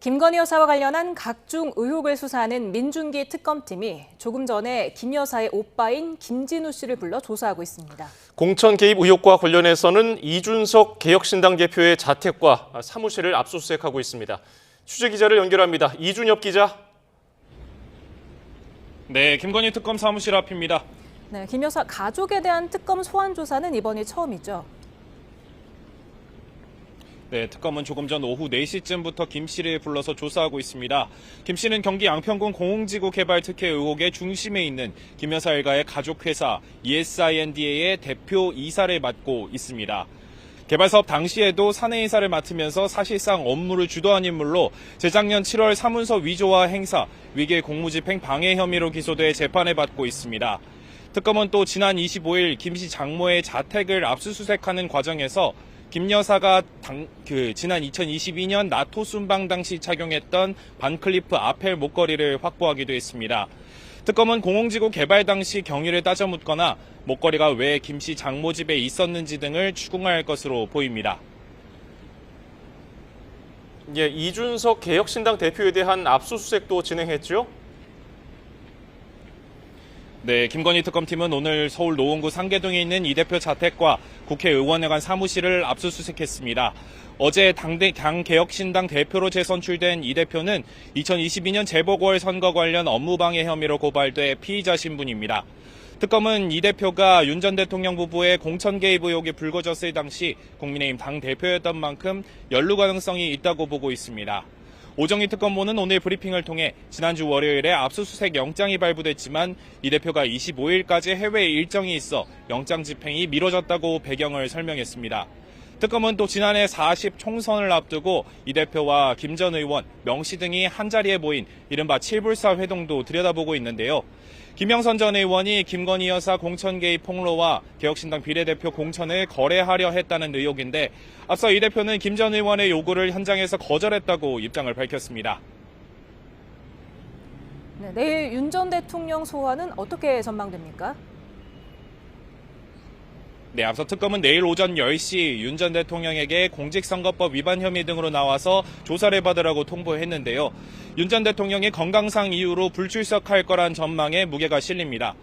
김건희 여사와 관련한 각종 의혹을 수사하는 민중기 특검팀이 조금 전에 김 여사의 오빠인 김진우 씨를 불러 조사하고 있습니다. 공천 개입 의혹과 관련해서는 이준석 개혁신당 대표의 자택과 사무실을 압수수색하고 있습니다. 취재기자를 연결합니다. 이준엽 기자. 네, 김건희 특검 사무실 앞입니다. 네, 김 여사 가족에 대한 특검 소환 조사는 이번이 처음이죠. 네, 특검은 조금 전 오후 4시쯤부터 김 씨를 불러서 조사하고 있습니다. 김 씨는 경기 양평군 공흥지구 개발 특혜 의혹의 중심에 있는 김 여사 일가의 가족회사 ESINDA의 대표 이사를 맡고 있습니다. 개발 사업 당시에도 사내 이사를 맡으면서 사실상 업무를 주도한 인물로 재작년 7월 사문서 위조와 행사, 위계 공무집행 방해 혐의로 기소돼 재판을 받고 있습니다. 특검은 또 지난 25일 김 씨 장모의 자택을 압수수색하는 과정에서 김 여사가 지난 2022년 나토 순방 당시 착용했던 반클리프 아펠 목걸이를 확보하기도 했습니다. 특검은 공흥지구 개발 당시 경위를 따져 묻거나 목걸이가 왜 김 씨 장모 집에 있었는지 등을 추궁할 것으로 보입니다. 예, 이준석 개혁신당 대표에 대한 압수수색도 진행했죠? 네, 김건희 특검팀은 오늘 서울 노원구 상계동에 있는 이 대표 자택과 국회의원회관 사무실을 압수수색했습니다. 어제 당 개혁신당 대표로 재선출된 이 대표는 2022년 재보궐선거 관련 업무방해 혐의로 고발돼 피의자 신분입니다. 특검은 이 대표가 윤 전 대통령 부부의 공천 개입 의혹이 불거졌을 당시 국민의힘 당대표였던 만큼 연루 가능성이 있다고 보고 있습니다. 오정희 특검보는 오늘 브리핑을 통해 지난주 월요일에 압수수색 영장이 발부됐지만 이 대표가 25일까지 해외 일정이 있어 영장 집행이 미뤄졌다고 배경을 설명했습니다. 특검은 또 지난해 40 총선을 앞두고 이 대표와 김 전 의원, 명 씨 등이 한자리에 모인 이른바 7불사 회동도 들여다보고 있는데요. 김영선 전 의원이 김건희 여사 공천 개입 폭로와 개혁신당 비례대표 공천을 거래하려 했다는 의혹인데 앞서 이 대표는 김 전 의원의 요구를 현장에서 거절했다고 입장을 밝혔습니다. 네, 내일 윤 전 대통령 소환은 어떻게 전망됩니까? 네, 앞서 특검은 내일 오전 10시 윤 전 대통령에게 공직선거법 위반 혐의 등으로 나와서 조사를 받으라고 통보했는데요. 윤 전 대통령이 건강상 이유로 불출석할 거란 전망에 무게가 실립니다.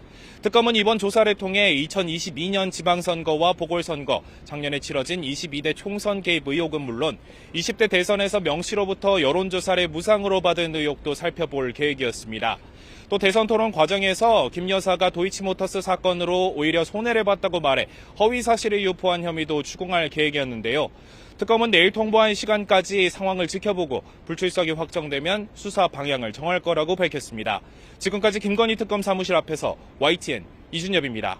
특검은 이번 조사를 통해 2022년 지방선거와 보궐선거, 작년에 치러진 22대 총선 개입 의혹은 물론 20대 대선에서 명 씨로부터 여론조사를 무상으로 받은 의혹도 살펴볼 계획이었습니다. 또 대선 토론 과정에서 김 여사가 도이치모터스 사건으로 오히려 손해를 봤다고 말해 허위 사실을 유포한 혐의도 추궁할 계획이었는데요. 특검은 내일 통보한 시간까지 상황을 지켜보고 불출석이 확정되면 수사 방향을 정할 거라고 밝혔습니다. 지금까지 김건희 특검 사무실 앞에서 YTN 이준엽입니다.